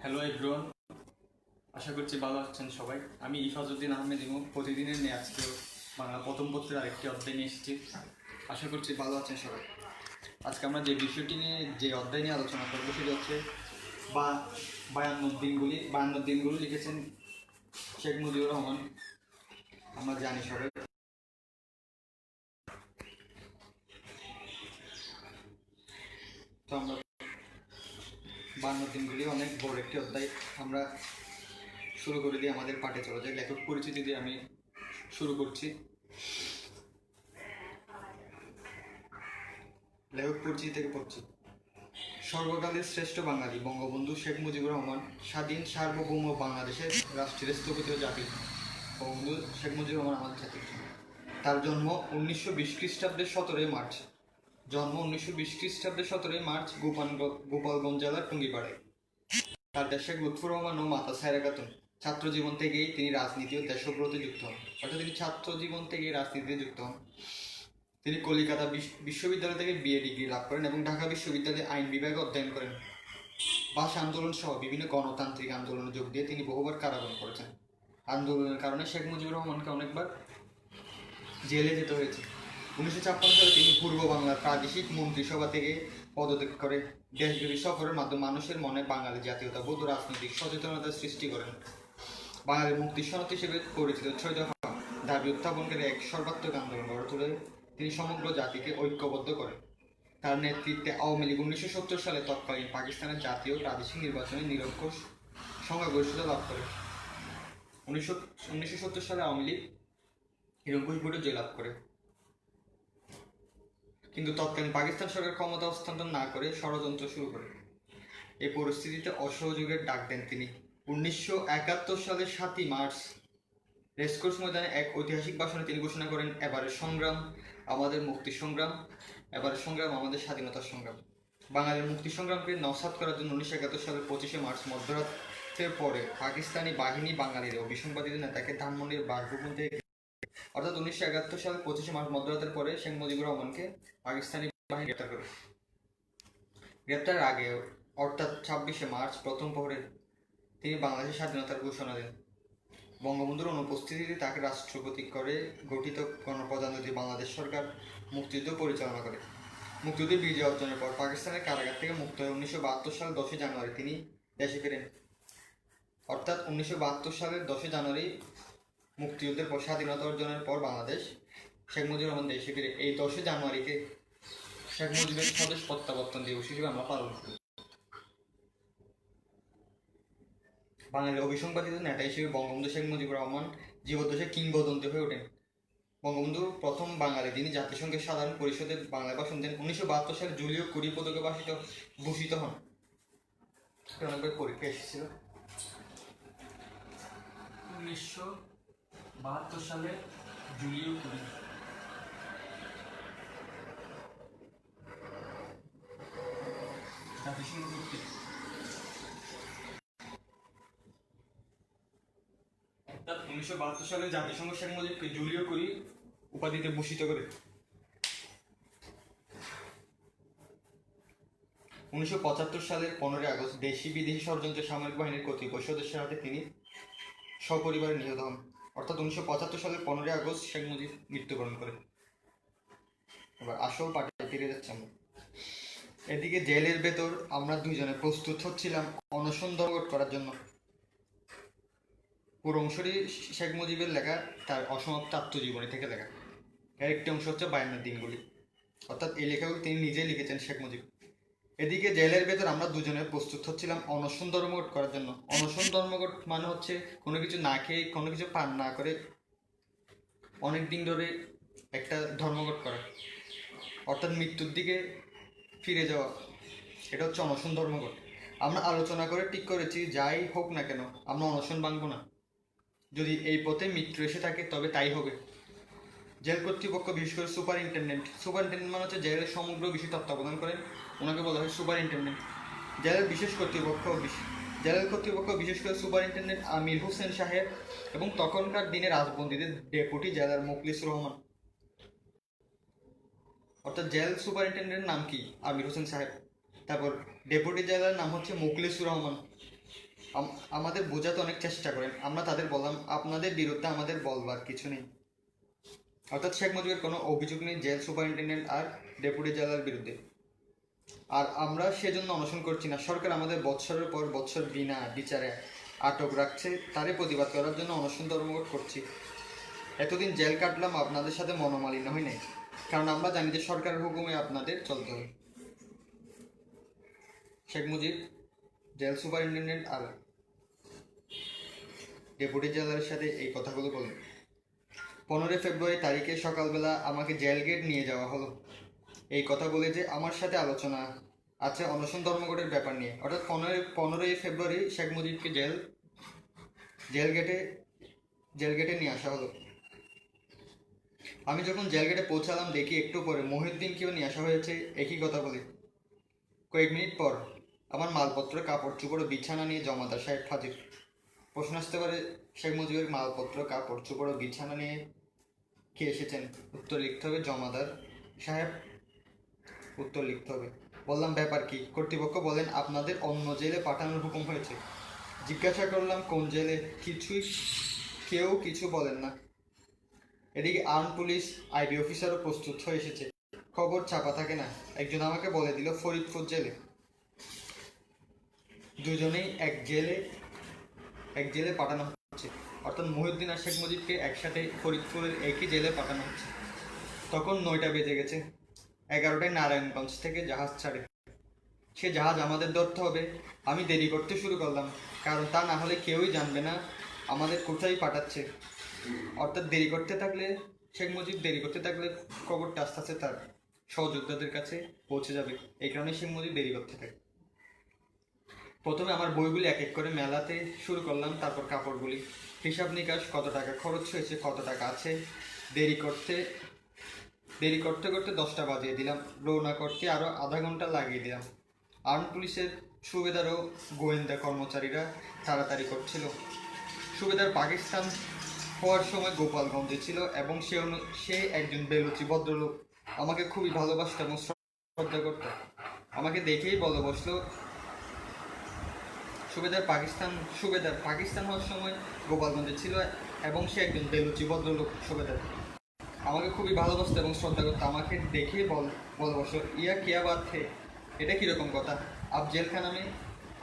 Hello everyone, আশা করছি ভালো আছেন সবাই। আমি ইফাজউদ্দিন আহমেদ ইমু প্রতিদিনের নিয়ে আজকে বাংলা প্রথম পত্রের আরেকটি অধ্যায় নিয়ে এসেছি। আশা করছি ভালো আছেন সবাই। আজকে আমরা যে বিষয়টি নিয়ে যে অধ্যায় নিয়ে আলোচনা করবো সেটি হচ্ছে বা বায়ান্নর দিনগুলো লিখেছেন শেখ মুজিবুর রহমান। আমরা জানি সবাই, তো আমরা বায়ান্নর দিনগুলি অনেক বড় একটি অধ্যায়। আমরা শুরু করে দিয়ে আমাদের পাঠে চলে যায়। লেখক পরিচিতি দিয়ে আমি শুরু করছি। লেখক পরিচিতি থেকে পড়ছি। সর্বকালের শ্রেষ্ঠ বাঙালি বঙ্গবন্ধু শেখ মুজিবুর রহমান স্বাধীন সার্বভৌম বাংলাদেশের রাষ্ট্রের স্থপতিও জাতি। বঙ্গবন্ধু শেখ মুজিবুর রহমান আমাদের জাতি। তার জন্ম 1920 খ্রিস্টাব্দের 17 মার্চ। গোপালগঞ্জ জেলার টুঙ্গিপাড়ায়। তার দেশে লুৎফর রহমান ও মাতা সায়রা খাতুন। ছাত্র জীবন থেকেই তিনি রাজনীতি ও দেশব্রতে যুক্ত হন। অর্থাৎ তিনি ছাত্র জীবন থেকেই রাজনীতিতে যুক্ত হন। তিনি কলিকাতা বিশ্ববিদ্যালয় থেকে বিএ ডিগ্রি লাভ করেন এবং ঢাকা বিশ্ববিদ্যালয়ে আইন বিভাগে অধ্যয়ন করেন। ভাষা আন্দোলন সহ বিভিন্ন গণতান্ত্রিক আন্দোলনে যোগ দিয়ে তিনি বহুবার কারাবরণ করেছেন। আন্দোলনের কারণে শেখ মুজিবুর রহমানকে অনেকবার জেলে যেতে হয়েছে। 1956 সালে তিনি পূর্ব বাংলার প্রাদেশিক মন্ত্রিসভা থেকে পদত্যাগ করে দেশব্যাপী সফরের মাধ্যমে মানুষের মনে বাঙালি জাতীয়তাবোধ ও রাজনৈতিক সচেতনতার সৃষ্টি করেন। বাঙালির মুক্তি সনদ হিসেবে পরিচিত 6 দফা দাবি উত্থাপনকারী এক সর্বাত্মক আন্দোলন গড়ে তুলে তিনি সমগ্র জাতিকে ঐক্যবদ্ধ করেন। তার নেতৃত্বে আওয়ামী লীগ 1970 সালে তৎকালীন পাকিস্তানের জাতীয় প্রাদেশিক নির্বাচনে নিরঙ্কুশ সংখ্যাগরিষ্ঠতা লাভ করে। 1970 সালে আওয়ামী লীগ নিরঙ্কুশ ভোটে জয়লাভ করে, কিন্তু তৎকালীন পাকিস্তান সরকার ক্ষমতা হস্তান্তর না করে ষড়যন্ত্র শুরু করে। এই পরিস্থিতিতে অসহযোগের ডাক দেন তিনি। 1971 সালের 7 মার্চ রেসকোর্স ময়দানে এক ঐতিহাসিক ভাষণে তিনি ঘোষণা করেন, এবারের সংগ্রাম আমাদের মুক্তির সংগ্রাম, এবারের সংগ্রাম আমাদের স্বাধীনতার সংগ্রাম। বাঙালির মুক্তি সংগ্রামকে নস্যাৎ করার জন্য 1971 সালের 25 মার্চ মধ্যরাতের পরে পাকিস্তানি বাহিনী বাঙালির অভিসংবাদিত নেতাকে ধানমন্ডির বাসভবন থেকে, অর্থাৎ 1971 সালের 25 মার্চ মধ্যরাতের পরে শেখ মুজিবুর রহমানকে পাকিস্তানি বাহিনী গ্রেপ্তার করে। গ্রেপ্তারের আগে অর্থাৎ 26 মার্চ প্রথম প্রহরে তিনি বাংলাদেশের স্বাধীনতার ঘোষণা দেন। বঙ্গবন্ধুর অনুপস্থিতিতে তাকে রাষ্ট্রপতি করে গঠিত গণপ্রজাতন্ত্রী বাংলাদেশ সরকার মুক্তিযুদ্ধ পরিচালনা করে। মুক্তিযুদ্ধে বিজয় অর্জনের পর পাকিস্তানের কারাগার থেকে মুক্ত হয়ে 1972 সালের 10 জানুয়ারি তিনি দেশে ফেরেন। অর্থাৎ 1972 সালের 10 জানুয়ারি মুক্তিযুদ্ধের পর স্বাধীনতা অর্জনের পর বাংলাদেশ শেখ মুজিবুর রহমান দেশে ফিরে। এই 10 জানুয়ারিকে শেখ মুজিবের স্বদেশ প্রত্যাবর্তন দিবস হিসেবে আমরা পালন করি। বাঙালির অভিসংবাদিত নেতা হিসেবে বঙ্গবন্ধু শেখ মুজিবুর রহমান জীবদ্দশায় কিংবদন্তি হয়ে ওঠেন। বঙ্গবন্ধু প্রথম বাঙালি যিনি জাতিসংঘের সাধারণ পরিষদে বাংলায় ভাষণ দেন। 1972 সালে জুলিও কুরি পদকে ভূষিত হন। অনেকবার পরীক্ষা এসেছিল। 1972 সালে জুলিও কুরি জাতিসংঘ কর্তৃক 1972 সালে জাতিসংঘ শেখ মুজিবকে জুলিও কুরি উপাধিতে ভূষিত করে। 1975 সালের 15 আগস্ট দেশি বিদেশি ষড়যন্ত্রের সামরিক বাহিনীর কতিপয় সদস্যের হাতে তিনি সপরিবারে নিহত হন। অর্থাৎ 1975 সালের 15 আগস্ট শেখ মুজিব মৃত্যুবরণ করে। এবার আসল পাঠে ফিরে যাচ্ছি আমরা। এদিকে জেলের ভেতর আমরা দুইজনে প্রস্তুত হচ্ছিলাম অনশন ধর্মঘট করার জন্য। পুরো অংশটি শেখ মুজিবের লেখা, তার অসমাপ্ত আত্মজীবনী থেকে লেখা। এর একটি অংশ হচ্ছে বায়ান্নর দিনগুলি, অর্থাৎ এই লেখাগুলো তিনি নিজেই লিখেছেন শেখ মুজিব। এদিকে জেলের ভেতর আমরা দুজনে প্রস্তুত হচ্ছিলাম অনশন ধর্মঘট করার জন্য। অনশন ধর্মঘট মানে হচ্ছে কোনো কিছু না খেয়ে, কোনো কিছু পান না করে অনেক দিন ধরে একটা ধর্মঘট করা, অর্থাৎ মৃত্যুর দিকে ফিরে যাওয়া। এটা হচ্ছে অনশন ধর্মঘট। আমরা আলোচনা করে ঠিক করেছি, যাই হোক না কেন আমরা অনশন ভাঙব না। যদি এই পথে মৃত্যু এসে থাকে তবে তাই হবে। জেল কর্তৃপক্ষ, বিশেষ করে সুপারিনটেন্ডেন্ট মানে হচ্ছে জেলের সমগ্র বিষয় তত্ত্বাবধান করেন, ওনাকে বলা হয় সুপারিনটেন্ডেন্ট। জেলের কর্তৃপক্ষ বিশেষ করে সুপারিনটেন্ডেন্ট আমির হোসেন সাহেব এবং তখনকার দিনে রাজবন্দীদের ডেপুটি জেলার মোখলিসুর রহমান। অর্থাৎ জেল সুপারিনটেন্ডেন্টের নাম কি? আমির হোসেন সাহেব। তারপর ডেপুটি জেলার নাম হচ্ছে মোখলিসুর রহমান। আমাদের বোঝাতে অনেক চেষ্টা করেন। আমরা তাদের বললাম, আপনাদের বিরুদ্ধে আমাদের বলবার কিছু নেই। অর্থাৎ শেখ মুজিবের কোনো অভিযোগ নেই জেল সুপারিনটেন্ডেন্ট আর ডেপুটি জেলার বিরুদ্ধে। আর আমরা সেজন্য অনশন করছি না, সরকার আমাদের বৎসরের পর বৎসর বিনা বিচারে আটক রাখছে, তারই প্রতিবাদ করার জন্য অনশন ধর্মঘট করছি। এতদিন জেল কাটলাম, আপনাদের সাথে মনোমালিন্য হয় নাই, কারণ আমরা জানি যে সরকারের হুকুমে আপনাদের চলতে হবে। শেখ মুজিব জেল সুপারিনটেন্ডেন্ট আর ডেপুটি জেলারের সাথে এই কথাগুলো বলেন। 15 ফেব্রুয়ারি তারিখে সকালবেলা আমাকে জেল গেট নিয়ে যাওয়া হলো, এই কথা বলে যে আমার সাথে আলোচনা আছে অনশন ধর্মঘটের ব্যাপার নিয়ে। অর্থাৎ 15 ফেব্রুয়ারি শেখ মুজিবকে জেল গেটে নিয়ে আসা হলো। আমি যখন জেল গেটে পৌঁছালাম, দেখি একটু পরে মহিউদ্দিনকেও নিয়ে আসা হয়েছে একই কথা বলে। কয়েক মিনিট পর আমার মালপত্র, কাপড় চোপড় ও বিছানা নিয়ে জমাদার সাহেব হাজির। প্রশ্ন আসতে পারে, শেখ মুজিবের মালপত্র, কাপড় চোপড় ও বিছানা নিয়ে কে এসেছেন? উত্তর লিখতে হবে জমাদার সাহেব, উত্তর লিখতে হবে। বললাম, ব্যাপার কি? কর্তৃপক্ষ বলেন আপনাদের অন্য জেলে পাঠানোর হুকুম হয়েছে। জিজ্ঞাসা করলাম কোন জেলে? কেউ কিছু বলেন না। এদিকে আর্ম পুলিশ আইবি অফিসারও প্রস্তুত হয়ে এসেছে। খবর ছাপা থাকে না। একজন আমাকে বলে দিল ফরিদপুর জেলে। দুজনেই এক জেলে পাঠানো হচ্ছে। অর্থাৎ মহিউদ্দিন আর শেখ মুজিবকে একসাথে ফরিদপুরের একই জেলে পাঠানো হচ্ছে। তখন 9টা বেজে গেছে। 11টায় নারায়ণগঞ্জ থেকে জাহাজ ছাড়ে। সে জাহাজ আমাদের ধরতে হবে। আমি দেরি করতে শুরু করলাম, কারণ তা না হলে কেউই জানবে না আমাদের কোথায় পাঠাচ্ছে। অর্থাৎ শেখ মুজিব দেরি করতে থাকলে খবরটা আস্তে আস্তে তার সহযোদ্ধাদের কাছে পৌঁছে যাবে। এই কারণে শেখ মুজিব দেরি করতে থাকে। প্রথমে আমার বইগুলি এক এক করে মেলাতে শুরু করলাম, তারপর কাপড়গুলি, হিসাব নিকাশ, কত টাকা খরচ হয়েছে, কত টাকা আছে। দেরি করতে করতে 10টা বাজিয়ে দিলাম। রওনা করতে আরও আধা ঘন্টা লাগিয়ে দিলাম। আর্ম পুলিশের সুবেদার ও গোয়েন্দা কর্মচারীরা তাড়াতাড়ি করছিল। সুবেদার পাকিস্তান হওয়ার সময় গোপালগঞ্জে ছিল এবং সে একজন বেলুচি ভদ্রলোক। আমাকে খুবই ভালোবাসত এবং শ্রদ্ধা করত। আমাকে দেখেই বলে বসলো, সুবেদার পাকিস্তান হওয়ার সময় গোপালগঞ্জে ছিল এবং সে একজন বেলুচি ভদ্রলোক। সুবেদার আমাকে খুবই ভালোবাসত এবং শ্রদ্ধা করতো। আমাকে দেখেই বলে বসলো, ইয়া কিয়া বাত হে, এটা কীরকম কথা? আপ জেলখানা মে,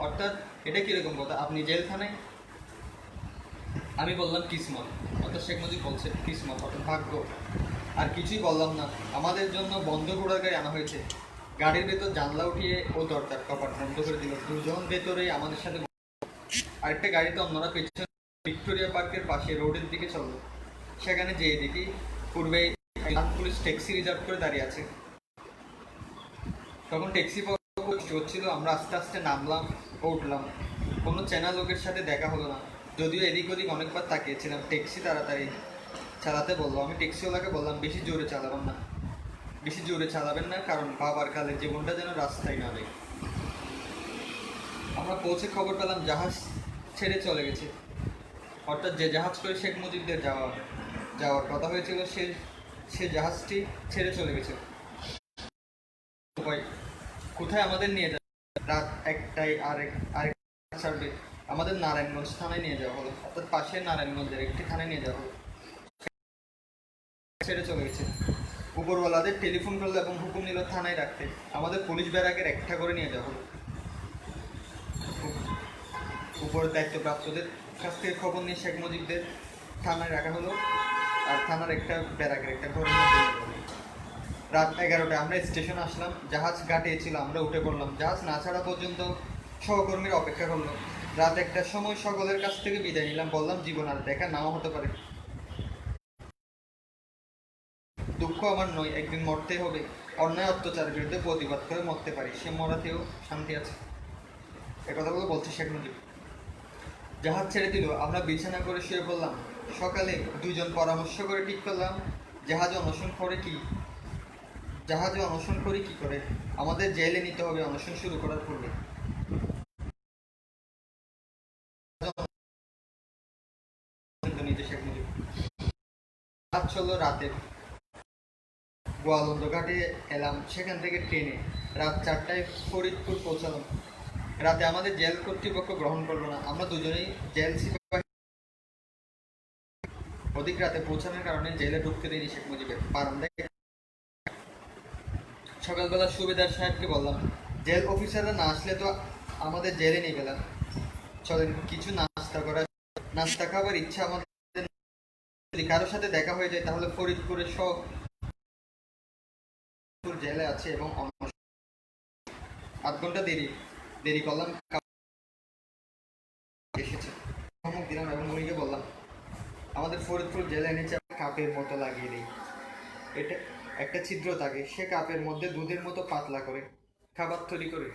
অর্থাৎ এটা কীরকম কথা, আপনি জেলখানায়? আমি বললাম কিসমত, অর্থাৎ শেখ মুজিব বলছে কিসমত, অর্থাৎ ভাগ্য। আর কিছুই বললাম না। আমাদের জন্য বন্ধ ঘোড়ার গাড়ি আনা হয়েছে। গাড়ির ভেতর জানলা উঠিয়ে ও দরজার কপাট বন্ধ করে দিল। দুজন ভেতরেই আমাদের সাথে। আরেকটা গাড়িতে অন্যরা পেছনে ভিক্টোরিয়া পার্কের পাশে রোডের দিকে চলল। সেখানে যেয়ে দেখি পূর্বে পুলিশ ট্যাক্সি রিজার্ভ করে দাঁড়িয়ে আছে। তখন ট্যাক্সি হচ্ছিল। আমরা আস্তে আস্তে নামলাম ও উঠলাম। কোনো চেনা লোকের সাথে দেখা হলো না, যদিও এদিক ওদিক অনেকবার তাকিয়েছিলাম। ট্যাক্সি তাড়াতাড়ি চালাতে বললো। আমি ট্যাক্সিওয়ালাকে বললাম, বেশি জোরে চালাবেন না, কারণ বাবার কালের জীবনটা যেন রাস্তায় না যায়। আমরা পৌঁছে খবর পেলাম জাহাজ ছেড়ে চলে গেছে। অর্থাৎ যে জাহাজ করে শেখ মুজিবদের যাওয়ার কথা হয়েছিল সে জাহাজটি ছেড়ে চলে গেছে। কোথায় আমাদের নিয়ে যাবে? রাত 1টায় আরেক ছাড়বে। আমাদের নারায়ণগঞ্জ থানায় নিয়ে যাওয়া হলো, অর্থাৎ পাশে নারায়ণগঞ্জের একটি থানায় নিয়ে যাওয়া হলো। ছেড়ে চলে গেছে। উপরওয়ালাদের টেলিফোন করলো এবং হুকুম নিল থানায় রাখতে। আমাদের পুলিশ ব্যারাকের একটা করে নিয়ে যাওয়া হলো। উপরের দায়িত্বপ্রাপ্তদের কাছ থেকে খবর নিয়ে শেখ মুজিবদের থানায় রাখা হলো, আর থানার একটা ব্যারাকের একটা ঘরের মধ্যে। রাত 11টায় আমরা স্টেশন আসলাম। জাহাজ ঘাটে ছিল, আমরা উঠে পড়লাম। জাহাজ না ছাড়া পর্যন্ত সহকর্মীরা অপেক্ষা করলো। রাত 1টার সময় সকলের কাছ থেকে বিদায় নিলাম। বললাম, জীবন আর দেখা নাও হতে পারে, দুঃখ আমার নয়, একদিন মরতে হবে। অন্যায় অত্যাচারের বিরুদ্ধে প্রতিবাদ করে মরতে পারি, সে মরাতেও শান্তি আছে। একথাগুলো বলছে শেখ মুজিব। জাহাজ ছেড়ে দিল। আমরা বিছানা করে শুয়ে পড়লাম। সকালে দুজন পরামর্শ করে ঠিক করলাম জাহাজে অনশন করি কি করে। আমাদের জেলে নিতে হবে অনশন শুরু করার পূর্বে। শেখ মুজিব রাত চলল। রাতে গোয়ালন্দ ঘাটে এলাম, সেখান থেকে ট্রেনে রাত 4টায় ফরিদপুর পৌঁছালাম। রাতে আমাদের জেল কর্তৃপক্ষ গ্রহণ করলো না। আমরা দুজনেই জেল সিপাহী। অধিক রাতে পৌঁছানোর কারণে জেলে ঢুকতে দেয়নি শেখ মুজিবের। বারান্দায় সকালবেলা সুবেদার সাহেবকে বললাম, জেল অফিসাররা না আসলে তো আমাদের জেলে নিয়ে গেলাম, চলেন কিছু নাস্তা খাবার ইচ্ছা আমাদের। যদি কারোর সাথে দেখা হয়ে যায় তাহলে ফরিদপুরের সব জেলে আছে এবং 8 ঘন্টা দেরি করলাম। এসেছে ধমক দিলাম এবং উনিকে বললাম, আমাদের ফরিদপুর জেলে নিচে কাপের মতো লাগিয়ে দিই, এটা একটা ছিদ্র থাকে, সে কাপের মধ্যে দুধের মতো পাতলা করে খাবার তৈরি করে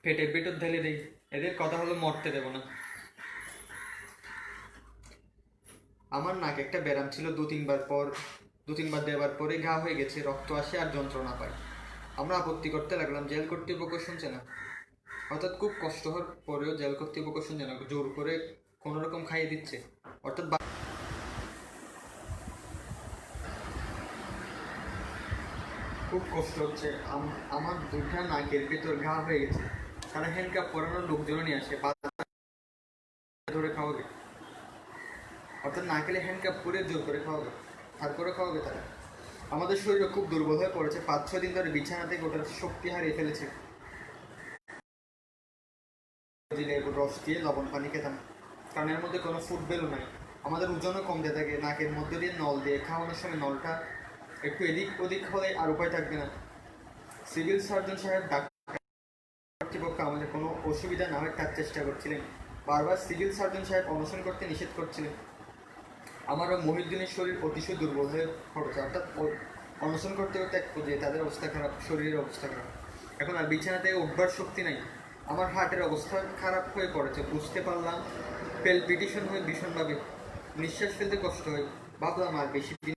পেটের ভেতর ঢেলে দেই। এদের কথা হলো মরতে দেব না। আমার নাক একটা ব্যারাম ছিল, দু তিনবার দেওয়ার পরে ঘা হয়ে গেছে, রক্ত আসে আর যন্ত্রণা পায়। আমরা আপত্তি করতে লাগলাম, জেল কর্তৃপক্ষ শুনছে না। অর্থাৎ খুব কষ্ট হওয়ার পরেও জেল কর্তৃপক্ষ শুনছে না, জোর করে কোনো রকম খাইয়ে দিচ্ছে। অর্থাৎ খুব কষ্ট হচ্ছে। আমার দুটা নাকের ভিতর ঘা হয়ে গেছে। তারা হ্যান্ডকাপ পরানোর লোকজনও নিয়ে আসে, ধরে খাওয়াবে। অর্থাৎ না খেলে হ্যান্ডকাপ পরে জোর করে খাওয়াবে, তারপরে খাওয়াবে তারা। আমাদের শরীর খুব দুর্বল হয়ে পড়েছে, 5-6 দিন ধরে বিছানাতে গোটার শক্তি হারিয়ে ফেলেছে। রস দিয়ে লবণ পানি খেতাম, কারণ এর মধ্যে কোনো ফুড ভ্যালু নাই। আমাদের ওজনও কমতে থাকে, নাকের মধ্যে দিয়ে নল দিয়ে খাওয়ানোর সময় নলটা একটু এদিক ওদিক হলে আর উপায় থাকবে না। সিভিল সার্জন সাহেব কর্তৃপক্ষ আমাদের কোনো অসুবিধা না হয় তার চেষ্টা করছিলেন। বারবার সিভিল সার্জন সাহেব অনশন করতে নিষেধ করছিলেন। আমারও মহিউদ্দিনের শরীর অতিশয় দুর্বল হয়ে পড়েছে। অর্থাৎ অনশন করতে করতে এক পর্যায়ে তাদের অবস্থা খারাপ, শরীরের অবস্থা খারাপ। এখন আর বিছানাতে উঠবার শক্তি নাই। আমার হার্টের অবস্থা খারাপ হয়ে পড়েছে, বুঝতে পারলাম। পেলপিটেশন হয়ে ভীষণভাবে, নিঃশ্বাস ফেলতে কষ্ট হয়। ভাবলাম আর বেশি দিন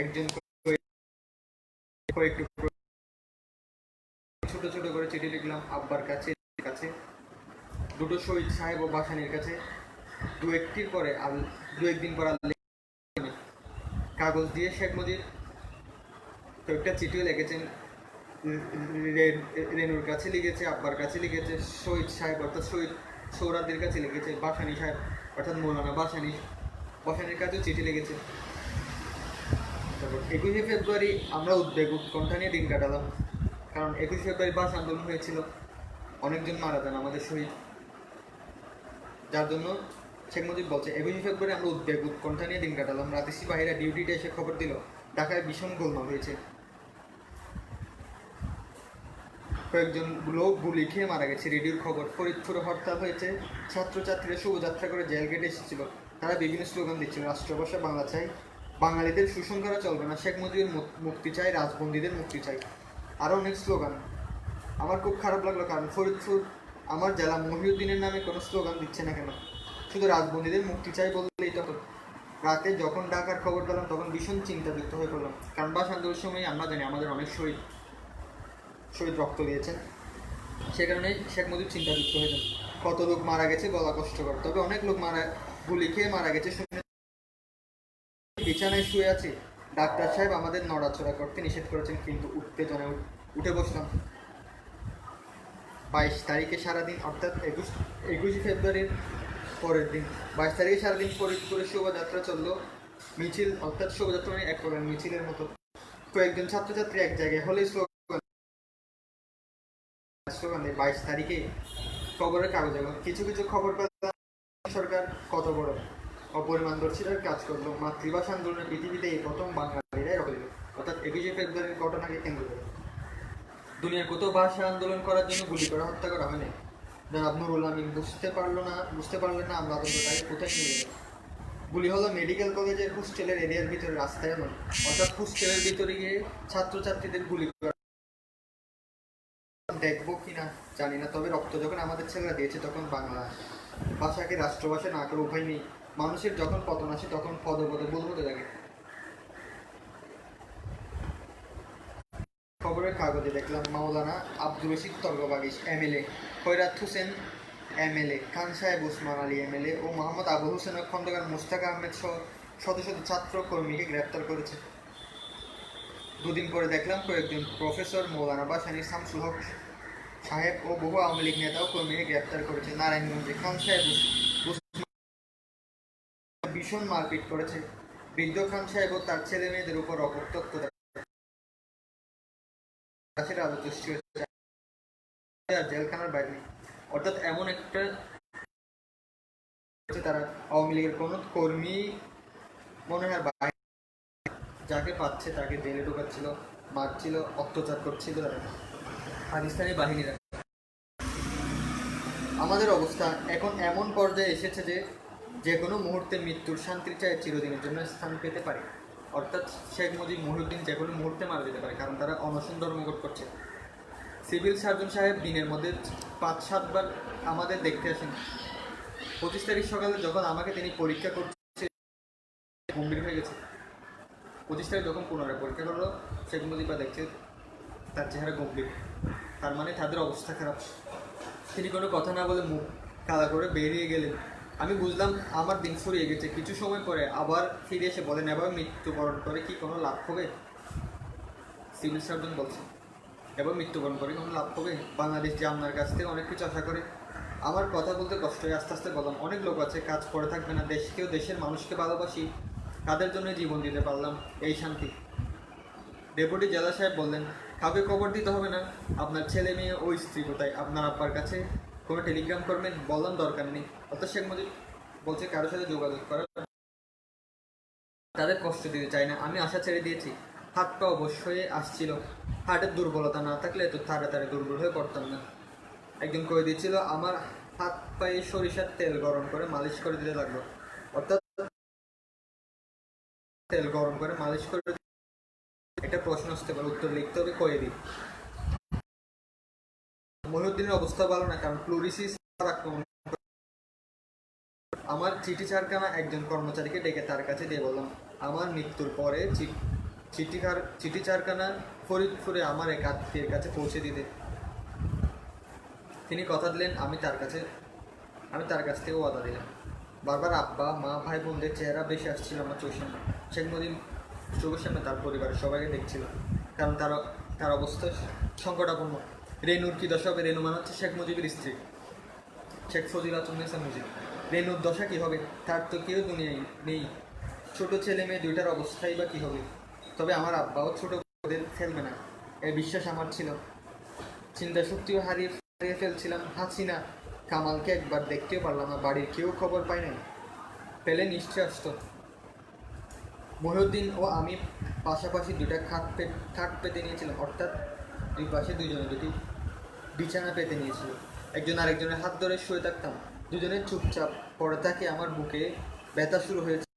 একজন কয়েকটু ছোট ছোট করে চিঠি লিখলাম আব্বার কাছে, দুটো শহীদ সাহেব ও বাসানির কাছে। দু একদিন পর কাগজ দিয়ে শেখ মুজিব কয়েকটা চিঠিও লিখেছেন। রেনুর কাছে লিখেছে, আব্বার কাছে লিখেছে, শহীদ সাহেব অর্থাৎ শহীদ সৌরাদের কাছে লিখেছে, বাসানি সাহেব অর্থাৎ মৌলানা বাসানির কাছেও চিঠি লিখেছে। তারপর 21শে ফেব্রুয়ারি আমরা উদ্বেগ উৎকণ্ঠা নিয়ে দিন কাটালাম, কারণ 21শে ফেব্রুয়ারি ভাষা আন্দোলন হয়েছিল, অনেকজন মারা যান আমাদের শহীদ। যার জন্য শেখ মুজিব বলছে 21শে ফেব্রুয়ারি আমরা উদ্বেগ উৎকণ্ঠা নিয়ে দিন কাটালাম। রাতে সিপাহীরা ডিউটিতে এসে খবর দিল ঢাকায় ভীষণ গোলমাল হয়েছে, কয়েকজন লোক গুলি খেয়ে মারা গেছে। রেডিওর খবর, ফরিদপুরে হরতাল হয়েছে, ছাত্রছাত্রীরা শোভাযাত্রা করে জেল গেটে এসেছিল। তারা বিভিন্ন স্লোগান দিচ্ছিল, রাষ্ট্রভাষা বাংলা চাই, বাঙালিদের শোষণ করা চলবে না, শেখ মুজিবের মুক্তি চাই, রাজবন্দীদের মুক্তি চাই, আরও অনেক স্লোগান। আমার খুব খারাপ লাগলো, কারণ ফরিদপুর আমার জেলা, মহিউদ্দিনের নামে কোনো স্লোগান দিচ্ছে না কেন, শুধু রাজবন্দীদের মুক্তি চাই বললেই তো। রাতে যখন ঢাকার খবর পেলাম তখন ভীষণ চিন্তাযুক্ত হয়ে পড়লাম, কারণ ভাষা আন্দোলনের সময় আমরা জানি আমাদের অনেক শহীদ রক্ত দিয়েছেন। সে কারণে শেখ মুজিব চিন্তাযুক্ত হয়েছেন। কত লোক মারা গেছে বলা কষ্টকর, তবে অনেক লোক গুলি খেয়ে মারা গেছে শুনে বিছানায় শুয়ে আছি। ডাক্তার সাহেব আমাদের নড়াচড়া করতে নিষেধ করেছেন, কিন্তু উত্তেজনায় উঠে বসলাম। 22 তারিখে সারাদিন, অর্থাৎ 21শে ফেব্রুয়ারির পরের দিন 22 তারিখে সারাদিন ফরিদপুরে শোভাযাত্রা চললো। মিছিল, অর্থাৎ শোভাযাত্রা মানে এক প্রকার মিছিলের মতো। কয়েকজন ছাত্রছাত্রী এক জায়গায় হলে স্লোগান 22 তারিখে খবরের কাগজে কিছু কিছু খবর পেলাম সরকার কত বড় অপরিমাণদর্শিতার কাজ করলো। মাতৃভাষা আন্দোলনের পৃথিবীতে এই প্রথম বাঙালিরাই রক্ত দিল, অর্থাৎ 21শে ফেব্রুয়ারির ঘটনাকে কেন্দ্র করে। দুনিয়ার কত ভাষা আন্দোলন করার জন্য গুলি করে হত্যা করা হয়নি। জনাব নুরুল আমিন বুঝতে পারলেন না আমরা আতঙ্কটাকে কোথায় নিয়ে গেলাম। গুলি হলো মেডিকেল কলেজের হোস্টেলের এরিয়ার ভিতরে, রাস্তায় নয়। অর্থাৎ হোস্টেলের ভিতরে গিয়ে ছাত্রছাত্রীদের গুলি করা দেখবো কিনা জানি না, তবে রক্ত যখন আমাদের ছেলেরা দিয়েছে তখন বাংলা ভাষাকে রাষ্ট্রভাষা না করে উপায় নেই। মানুষের যখন পতন আসে তখন পদে পদে ভুল হতে থাকে। খবরের কাগজে দেখলাম মাওলানা আব্দুর রশিদ তর্কবাগীশ এমএলএ, খৈরাত হোসেন এমএলএ, খান সাহেব ওসমান আলী এমএলএ ও মোহাম্মদ আবু হোসেন খন্দকার মুস্তাক আহমেদ সহ শত শত ছাত্র কর্মীকে গ্রেপ্তার করেছে। দুদিন পরে দেখলাম কয়েকজন প্রফেসর, মৌলানা বাসানী, শামসুল হক সাহেব ও বহু আওয়ামী লীগ নেতা ও কর্মীকে গ্রেপ্তার করেছে। নারায়ণগঞ্জে খান সাহেব ভীষণ মারপিট করেছে। বৃদ্ধ খান সাহেব ও তার ছেলে মেয়েদের উপর অপতক্ত আলোচ সৃষ্টি হয়েছে, জেলখানার বাইরে নেই। অর্থাৎ এমন একটা তারা আওয়ামী লীগের কোন কর্মী মনে হয় যাকে পাচ্ছে তাকে জেলে ঢোকাচ্ছিল, মারছিল, অত্যাচার করছিল তারা পাকিস্তানি বাহিনীরা। আমাদের অবস্থা এখন এমন পর্যায়ে এসেছে যে যে কোনো মুহূর্তে মৃত্যুর শান্তির চায় চিরদিনের জন্য স্থান পেতে পারে। অর্থাৎ শেখ মুজিব মহিউদ্দিন যে কোনো মুহূর্তে মারা যেতে পারে, কারণ তারা অনশন ধর্মঘট করছে। সিভিল সার্জন সাহেব দিনের মধ্যে 5-7 বার আমাদের দেখতে আসেন। 25 তারিখ সকালে যখন আমাকে তিনি পরীক্ষা করছে গম্ভীর হয়ে গেছে। 25 তারিখ যখন পুনরায় পরীক্ষা করলো, শেখ মুজিবা দেখছে তার চেহারা গম্ভীর, তার মানে তাদের অবস্থা খারাপ। তিনি কোনো কথা না বলে মুখ কালা করে বেরিয়ে গেলেন। আমি বুঝলাম আমার দিন ফুরিয়ে গেছে। কিছু সময় পরে আবার ফিরে এসে বলেন, এবার মৃত্যুবরণ করে কি কোনো লাভ হবে? সিভিল সার্জন বলছে, এবার মৃত্যুবরণ করে কোনো লাভ হবে? বাংলাদেশ যে আপনার কাছ থেকে অনেক কিছু আশা করে। আমার কথা বলতে কষ্ট হয়ে আস্তে আস্তে বললাম, অনেক লোক আছে কাজ করে থাকবে না, দেশকেও দেশের মানুষকে ভালোবাসি, তাদের জন্য জীবন দিতে পারলাম, এই শান্তি। ডেপুটি জেলা সাহেব বললেন, কাউকে খবর দিতে হবে না, আপনার ছেলে মেয়ে ও স্ত্রী কোথায়? আপনার আব্বার কাছে কোনো টেলিগ্রাম করবেন? বললাম দরকার নেই। অর্থাৎ শেখ মুজিব বলছে কারোর সাথে যোগাযোগ করার, তাদের কষ্ট দিতে চাই না। আমি আশা ছেড়ে দিয়েছি। হাত পা অবশ্যই আসছিল, হার্টের দুর্বলতা না থাকলে এত তাড়াতাড়ি দুর্বল হয়ে পড়তাম না। একজন কয়ে দিয়েছিল, আমার হাত পায়ে সরিষার তেল গরম করে মালিশ করে দিতে লাগলো। অর্থাৎ তেল গরম করে মালিশ করে। একটা প্রশ্ন আসতে পারে, উত্তর লিখতে হবে, কয়ে দিই। মহিউদ্দিনের অবস্থা ভালো না, কারণ প্লুরিসিস আক্রমণ। আমার চিঠি চারখানা একজন কর্মচারীকে ডেকে তার কাছে দিয়ে বললাম, আমার মৃত্যুর পরে চিঠি চারখানা ফরিদপুরে আমার এক আত্মীয়ের কাছে পৌঁছে দিতে। তিনি কথা দিলেন, আমি তার কাছ থেকে ওয়াদা দিলাম। বারবার আব্বা মা ভাই বোনদের চেহারা বেশি আসছিল আমার চোখের সামনে। শেখ মুজিব চোখের সামনে তার পরিবারের সবাইকে দেখছিল, কারণ তার অবস্থা সংকটাপন্ন। রেনুর কি দশা হবে? রেনু মানে হচ্ছে শেখ মুজিবের স্ত্রী, শেখ ফজিলাতুন্নেসা মুজিব। রেনুর দশা কী হবে? তার তো কেউ দুনিয়ায় নেই। ছোট ছেলে মেয়ে দুইটার অবস্থাই বা কী হবে? তবে আমার আব্বাও ছোট ওদের ফেলবে না, এই বিশ্বাস আমার ছিল। চিন্তা শক্তিও হারিয়ে ফেলছিলাম। হাসিনা কামালকে একবার দেখতেও পারলাম না, বাড়ির কেউ খবর পায় নাই, পেলে নিশ্চয় আসতো। মহিউদ্দিন ও আমি পাশাপাশি দুইটা খাট পেতে নিয়েছিলাম, অর্থাৎ দুই পাশে দুইজনে দুটি বিছানা পেতে নিয়েছিল। একজন আরেকজনের হাত ধরে শুয়ে থাকতাম, দুজনে চুপচাপ পড়ে থাকে। আমার বুকে ব্যথা শুরু হয়েছে।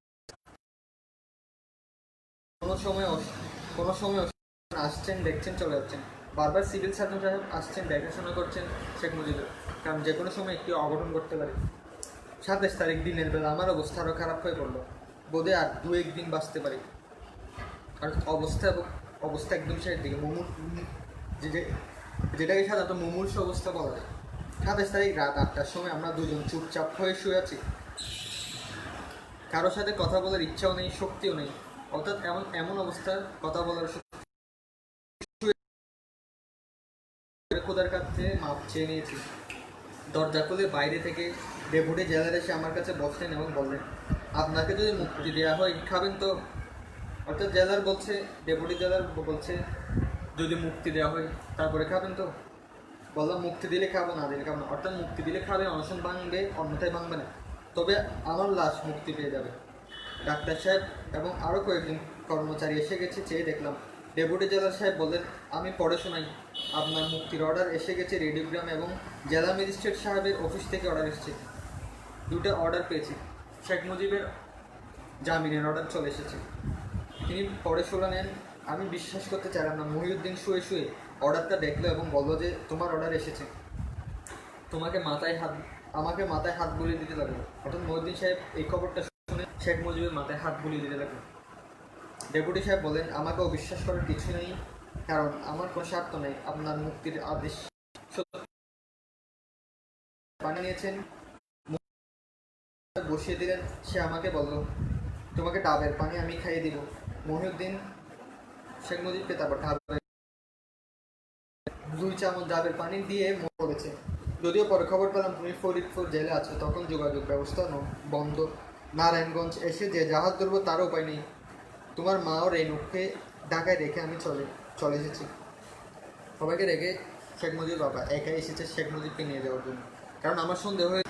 কোনো সময় আসছেন, দেখছেন, চলে যাচ্ছেন। বারবার সিভিল সার্জন সাহেব আসছেন, দেখাশোনা করছেন শেখ মুজিবের, কারণ যে কোনো সময় একটি অঘটন ঘটতে পারে। 27 তারিখ দিনের বেলা আমার অবস্থা আরও খারাপ হয়ে পড়লো। বোধহয় আর 2-1 দিন বাঁচতে পারি। আর অবস্থা একদম শেষের দিকে। যেটাকে সাধারণত মুমূর্ষু অবস্থা বলা যায়। 27 তারিখ রাত 8টার সময় আমরা দুজন চুপচাপ হয়ে শুয়ে আছি। কারোর সাথে কথা বলার ইচ্ছাও নেই, শক্তিও নেই। অর্থাৎ এমন অবস্থা, কথা বলার খোদার কাছে মাপ চেয়ে নিয়েছি। দরজা খুলে বাইরে থেকে ডেপুটি জেলার এসে আমার কাছে বসলেন এবং বললেন, আপনাকে যদি মুক্তি দেওয়া হয় খাবেন তো? অর্থাৎ ডেপুটি জেলার বলছে, যদি মুক্তি দেওয়া হয় তারপরে খাবেন তো? বললাম, মুক্তি দিলে খাবো, না দিলে খাবো না। অর্থাৎ মুক্তি দিলে খাবে, অনশন ভাঙবে, অন্যথায় ভাঙবে না। তবে আমার লাশ মুক্তি পেয়ে যাবে। ডাক্তার সাহেব এবং আরও কয়েকজন কর্মচারী এসে গেছে, চেয়ে দেখলাম। ডেপুটি জেলার সাহেব বললেন, আমি পড়ে শোনাই, আপনার মুক্তির অর্ডার এসে গেছে রেডিওগ্রাম এবং জেলা ম্যাজিস্ট্রেট সাহেবের অফিস থেকে অর্ডার এসেছে। দুটো অর্ডার পেয়েছি। শেখ মুজিবের জামিনের অর্ডার চলে এসেছে। তিনি পড়ে শোনালেন। আমি বিশ্বাস করতে চাইলাম না। মহিউদ্দিন শুয়ে শুয়ে অর্ডারটা দেখলো এবং বললো যে, তোমার অর্ডার এসেছে। আমাকে মাথায় হাত বুলিয়ে দিতে লাগলো। অর্থাৎ মহিউদ্দিন সাহেব এই খবরটা শুনে শেখ মুজিবের মাথায় হাত বুলিয়ে দিতে লাগলো। ডেপুটি সাহেব বলেন, আমাকে অবিশ্বাস করার কিছু নেই, কারণ আমার কোনো স্বার্থ নেই। আপনার মুক্তির আদেশ বানিয়েছেন, বসিয়ে দিলেন। সে আমাকে বলল, তোমাকে ডাবের পানি আমি খাইয়ে দিব। মহিউদ্দিন শেখ মুজিবকে তারপর 2 চামচ ডাবের পানি দিয়ে বলেছে। যদিও পরে খবর পেলাম তুমি ফরিদপুর জেলে আছো, তখন যোগাযোগ ব্যবস্থা বন্ধ। নারায়ণগঞ্জ এসে যে জাহাজ ধরবো তারও উপায় নেই। তোমার মা ও রেণুকে ঢাকায় রেখে আমি চলে এসেছি। সবাইকে রেখে শেখ মুজিব বাবা একাই এসেছে শেখ মুজিবকে নিয়ে যাওয়ার জন্য, কারণ আমার সন্দেহ হয়ে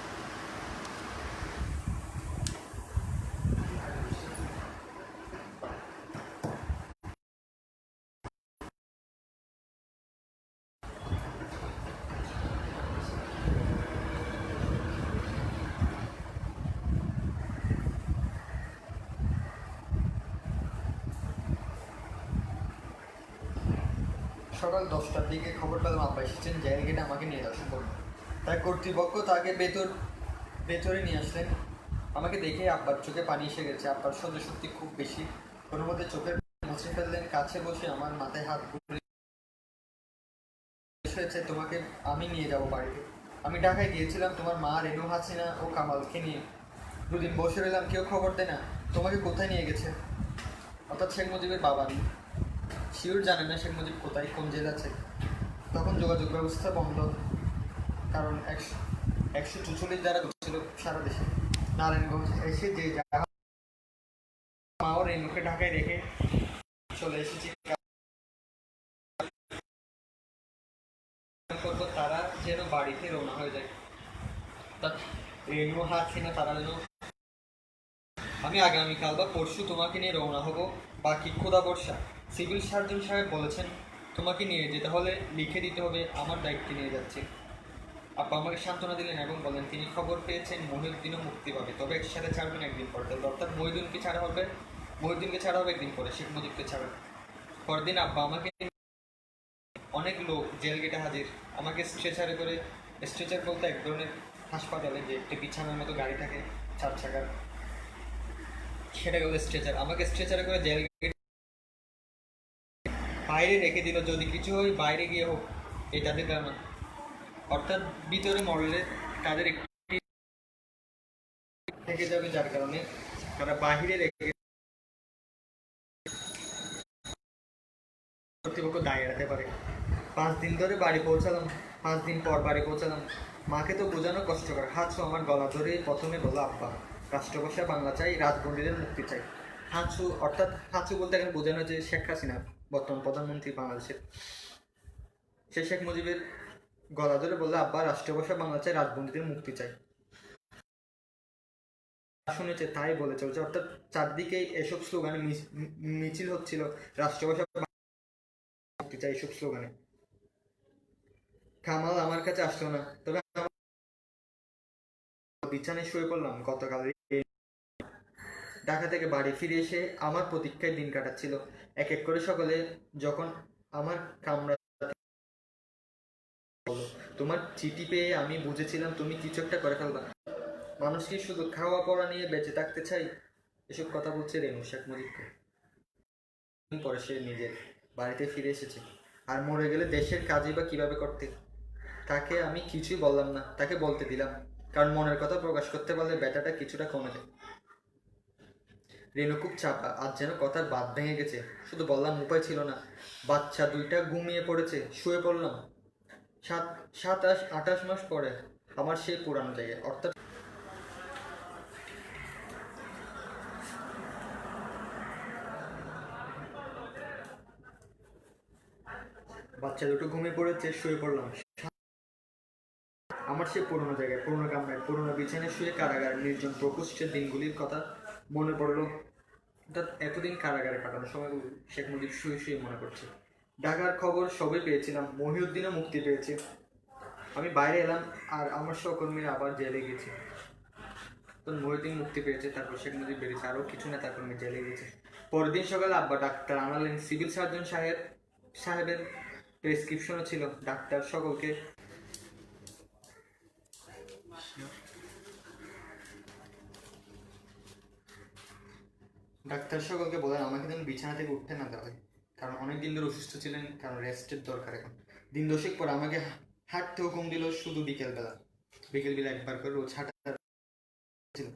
সকাল 10টার দিকে খবর পেলাম আব্বা এসেছেন, জেল গেটে আমাকে নিয়ে যাওয়া সম্ভব না। তাই কর্তৃপক্ষ তাকে ভেতরে নিয়ে আসলেন। আমাকে দেখে আব্বার চোখে পানি এসে গেছে। আব্বার সহ্য শক্তি খুব বেশি, কোনো মধ্যে চোখের মুছে ফেললেন। কাছে বসে আমার মাথায় হাত হয়েছে, তোমাকে আমি নিয়ে যাব বাড়িতে। আমি ঢাকায় গিয়েছিলাম তোমার মা রেনু হাসিনা ও কামালকে নিয়ে। 2 দিন বসে রইলাম, কেউ খবর দেয় না। তোমাকে কোথায় নিয়ে গেছে? অর্থাৎ শেখ মুজিবের বাবা শিওর জানে না শেখ মুজিব কোথায়, কোন জেল আছে। তখন যোগাযোগ ব্যবস্থা বন্ধ, কারণ 144 দ্বারা ছিল সারা দেশে। নারায়ণগঞ্জ এসে যে মা ও রেনুকে ঢাকায় রেখে চলে এসেছি। করবো তারা যেন বাড়িতে রওনা হয়ে যায়, রেনু হাসিনা তারা যেন। আমি আগামীকাল বা পরশু তোমাকে নিয়ে রওনা হব, বাকি খোদা বর্ষা। সিভিল সার্জন সাহেব বলেছেন তোমাকে নিয়ে যেতে হলে লিখে দিতে হবে, আমার দায়িত্বে নিয়ে যাচ্ছি। আপা আমাকে সান্ত্বনা দিলেন এবং বলেন তিনি খবর পেয়েছেন মহিউদ্দিনও মুক্তি পাবে, তবে একসাথে ছাড়বেন একদিন পর। অর্থাৎ মহিউদ্দিনকে ছাড়া হবে একদিন পরে, শেখ মুজিবকে ছাড়বেন পরদিন। আব্বা আমাকে অনেক লোক জেল গেটে হাজির। আমাকে স্ট্রেচার বলতে এক ধরনের হাসপাতালে যে একটি বিছানার মতো গাড়ি থাকে 4 চাকার, সেটাকে বলে স্ট্রেচার। আমাকে স্ট্রেচারে করে জেল গেট বাইরে রেখে দিল, যদি কিছু হয় বাইরে গিয়ে হোক, এই তাদের কারণ। অর্থাৎ ভিতরে মরলে তাদের একটি থেকে যাবে, যার কারণে তারা বাহিরে রেখে কর্তৃপক্ষ দায় এড়াতে পারে। 5 দিন ধরে বাড়ি পৌঁছালাম, 5 দিন পর বাড়ি পৌঁছালাম। মাকে তো বোঝানো কষ্টকর। হাঁচু আমার গলা ধরে প্রথমে বললো আব্বা রাষ্ট্রভাষা বাংলা চাই, রাজবন্দীদের মুক্তি চাই। হাঁচু অর্থাৎ হাঁচু বলতে এখানে বোঝানো যে শেখ হাসিনা বর্তমান প্রধানমন্ত্রী বাংলাদেশের, সে শেখ মুজিবের গলা ধরে বললো আব্বা রাষ্ট্রভাষা বাংলা চাই, রাজবন্দীদের মুক্তি চাই। শুনেছে তাই বলে চলছে, অর্থাৎ চারদিকে এসব স্লোগানে মিছিল হচ্ছিল, রাষ্ট্রভাষা মুক্তি চাই এসব স্লোগানে। কামাল আমার কাছে আসলো না, তবে বিছানায় শুয়ে পড়লাম। গতকাল ঢাকা থেকে বাড়ি ফিরে এসে আমার প্রতীক্ষায় দিন কাটাচ্ছিল। এক এক করে সকলে যখন আমার কামরা তোমার চিঠি পেয়ে আমি বুঝেছিলাম তুমি কিছু একটা করে ফেলবা। মানুষ কি শুধু খাওয়া পড়া নিয়ে বেঁচে থাকতে চাই? এসব কথা বলছে রেনু শেখ মুজিবকে। পরে সে নিজের বাড়িতে ফিরে এসেছে। আর মরে গেলে দেশের কাজই বা কিভাবে করতে? তাকে আমি কিছুই বললাম না, তাকে বলতে দিলাম, কারণ মনের কথা প্রকাশ করতে পারলে ব্যথাটা কিছুটা কমে যায়। রেনু খুব চাপা, আজ যেন কথার বাঁধ ভেঙে গেছে। শুধু বললাম উপায় ছিল না। বাচ্চা 2টা ঘুমিয়ে পড়েছে, শুয়ে পড়লাম। 27-28 মাস পরে আমার সেই পুরানো জায়গায়, অর্থাৎ বাচ্চা 2টো ঘুমিয়ে পড়েছে, শুয়ে পড়লাম আমার সেই পুরোনো জায়গায়, পুরোনো কামরায়, পুরোনো বিছানায় শুয়ে কারাগার নির্জন প্রকোষ্ঠের দিনগুলির কথা মনে পড়লো। অর্থাৎ এতদিন কারাগারে কাটানো সময়গুলো শেখ মুজিব শুয়ে শুয়ে মনে করছে। ঢাকার খবর সবে পেয়েছিলাম, মহিউদ্দিনও মুক্তি পেয়েছে। আমি বাইরে এলাম আর আমার সহকর্মীরা আবার জেলে গেছে। তখন মহিউদ্দিন মুক্তি পেয়েছে, তারপর শেখ মুজিব বেরিয়েছে, আরও কিছু নেতাকর্মী জেলে গেছে। পরের দিন সকালে আব্বা ডাক্তার আনালেন, সিভিল সার্জন সাহেবের প্রেসক্রিপশনও ছিল। ডাক্তার সকলকে বলেন আমাকে যেন বিছানা থেকে উঠতে না দেওয়া হয়, কারণ অনেক দিন ধরে অসুস্থ ছিলেন, কারণ রেস্টের দরকার এখন। দিন 10 পর আমাকে হাঁটতে হুকুম দিল, শুধু বিকেলবেলা একবার করে রোজ হাঁটা ছিল।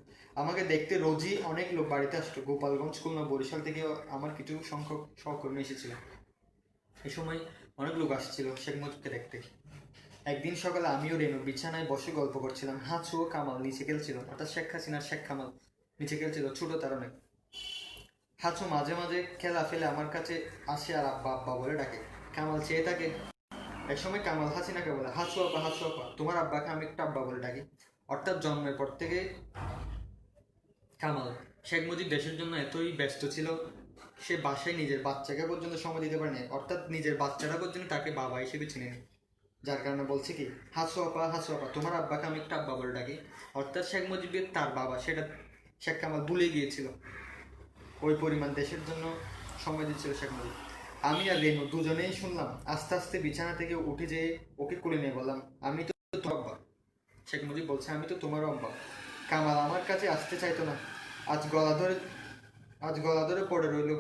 আমাকে দেখতে রোজই অনেক লোক বাড়িতে আসতো। গোপালগঞ্জ, খুলনা, বরিশাল থেকে আমার কিছু সংখ্যক সহকর্মী এসেছিল। এই সময় অনেক লোক আসছিল শেখ মুজিবকে দেখতে। একদিন সকালে আমিও রেনু বিছানায় বসে গল্প করছিলাম। হাঁচু ও কামাল নিচে খেলছিল, অর্থাৎ শেখ হাসিনার শেখ কামাল নিচে খেলছিল, ছোট তার অনেক। হাঁচু মাঝে মাঝে খেলা ফেলে আমার কাছে আসে আর আব্বা আব্বা বলে ডাকে। কামাল চেয়ে থাকে। একসময় কামাল হাসিনাকে বলে, হাঁচু আপা, তোমার আব্বাকে আমি একটু আব্বা বলে ডাকি। অর্থাৎ জন্মের পর থেকে কামাল শেখ মুজিব দেশের জন্য এতই ব্যস্ত ছিল, সে বাসায় নিজের বাচ্চাকে পর্যন্ত সময় দিতে পারেনি, অর্থাৎ নিজের বাচ্চাটা পর্যন্ত তাকে বাবা হিসেবে চিনেনি। যার কারণে বলছে কি, হাসু আপা তোমার আব্বাকে আমি একটা আব্বা বলে ডাকি। অর্থাৎ শেখ মুজিবের তার বাবা, সেটা শেখ কামাল ভুলে গিয়েছিল। ওই পরিমাণ দেশের জন্য সময় দিচ্ছিল শেখ মুজিব। আমি আর রেনু দুজনেই শুনলাম। আস্তে আস্তে বিছানা থেকে উঠে যেয়ে ওকে কোলে নিয়ে বললাম, আমি তো তোমার আব্বা। শেখ মুজিব বলছে, আমি তো তোমারও আব্বা। কামাল আমার কাছে আসতে চাইতো না। আজ গলা ধরে পড়ে রইল।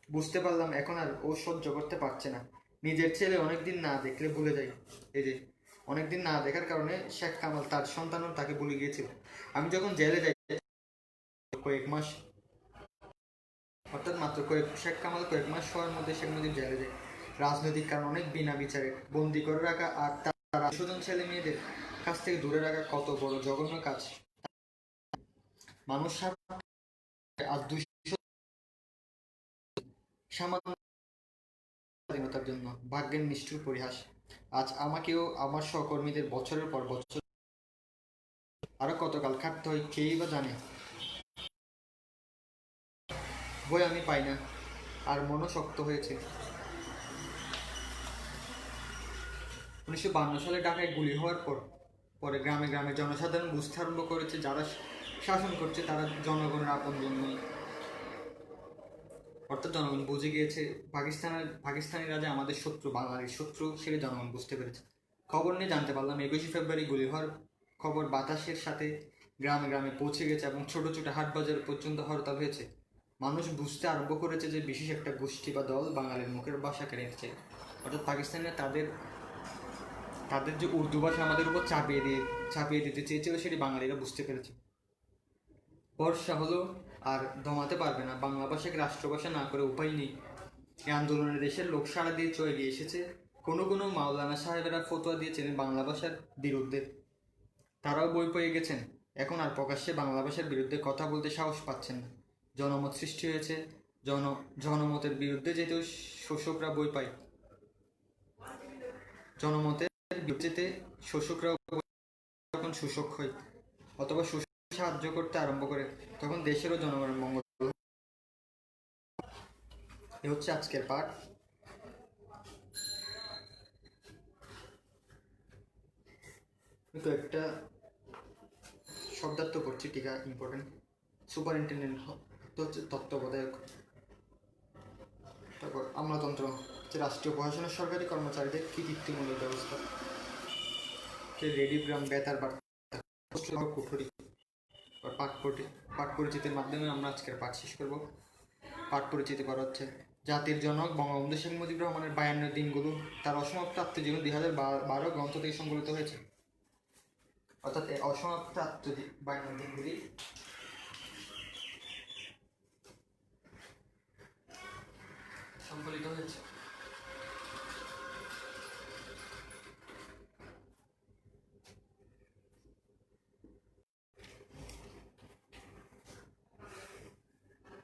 বুঝতে পারলাম এখন আর ও সহ্য করতে পারছে না। নিজের ছেলে অনেকদিন না দেখলে ভুলে যায়। এই যে অনেকদিন না দেখার কারণে শেখ কামাল তার সন্তানও তাকে ভুলে গিয়েছিল। আমি যখন জেলে যাই কয়েক মাস, অর্থাৎ মাত্র শেখ কামাল কয়েক মাস হওয়ার মধ্যে শেখ মুজিব জেলে যায়। রাজনৈতিক কারণ অনেক বিনা বিচারে বন্দি করে রাখা আর তার স্বজন ছেলে মেয়েদের কাছ থেকে দূরে রাখা কত বড় জঘন্য কাজ। মানুষ আজ 200 সামান্য স্বাধীনতার জন্য ভাগ্যের নিষ্ঠুর পরিহাস। আজ আমাকেও আমার সহকর্মীদের বছরের পর বছর আরো কতকাল খাটতে হয় কেই বা জানে। বই আমি পাই না, আর মনও শক্ত হয়েছে। 1952 সালে ঢাকায় গুলি হওয়ার পরে গ্রামে গ্রামে জনসাধারণ বুঝতে আরম্ভ করেছে যারা শাসন করছে তারা জনগণের আপনজন নয়। অর্থাৎ জনগণ বুঝে গিয়েছে পাকিস্তানিরা যে আমাদের শত্রু, বাঙালির শত্রু, সেটা জনগণ বুঝতে পেরেছে। খবর নিয়ে জানতে পারলাম 21 ফেব্রুয়ারি গুলি হওয়ার খবর বাতাসের সাথে গ্রামে গ্রামে পৌঁছে গেছে এবং ছোট ছোট হাট বাজার পর্যন্ত হরতাল হয়েছে। মানুষ বুঝতে আরম্ভ করেছে যে বিশেষ একটা গোষ্ঠী বা দল বাঙালির মুখের ভাষা কেড়ে নিচ্ছে। অর্থাৎ পাকিস্তানিরা তাদের যে উর্দু ভাষা আমাদের উপর চাপিয়ে দিতে চেয়েছিল, সেটি বাঙালিরা বুঝতে পেরেছে। বর্ষা হলো আর দমাতে পারবে না, বাংলা ভাষাকে রাষ্ট্রভাষা না করে উপায় নেই। এই আন্দোলনে দেশের লোক সাড়া দিয়ে চলে এসেছে। কোনো কোনো মাওলানা সাহেবেরা ফতোয়া দিয়েছিলেন বাংলা ভাষার বিরুদ্ধে, তারাও বই পেয়ে গেছেন। এখন আর প্রকাশ্যে বাংলা ভাষার বিরুদ্ধে কথা বলতে সাহস পাচ্ছেন না। জনমত সৃষ্টি হয়েছে। জনমতের বিরুদ্ধে যেতেও শোষকরা বই পায়। জনমতের বিরুদ্ধে শোষকরা যখন শোষক হয় অথবা শোষক সাহায্য করতে আরম্ভ করে, তখন দেশের ও জনগণের মঙ্গল। এ হচ্ছে আজকের পাঠ। কিন্তু একটা শব্দার্থ করছি, টিকা ইম্পর্টেন্ট। সুপারিনটেন্ডেন্ট হচ্ছে তত্ত্বাবধায়ক। তারপর আমলাতন্ত্র হচ্ছে রাষ্ট্রীয় প্রশাসনের সরকারি কর্মচারীদের কৃতিত্বমূলক ব্যবস্থা। রেডিগ্রাম, বেতার বার্তা, কুঠুরি। পাঠ পরিচিতির মাধ্যমে আমরা আজকের পাঠ শেষ করব। পাঠ পরিচিতি করা হচ্ছে জাতির জনক বঙ্গবন্ধু শেখ মুজিবুর রহমানের 52 দিনগুলো, তার অসমাপ্ত আত্মজীবন 2012 গ্রন্থ থেকে সংকলিত হয়েছে। অর্থাৎ এই অসমাপ্ত 52 দিনগুলি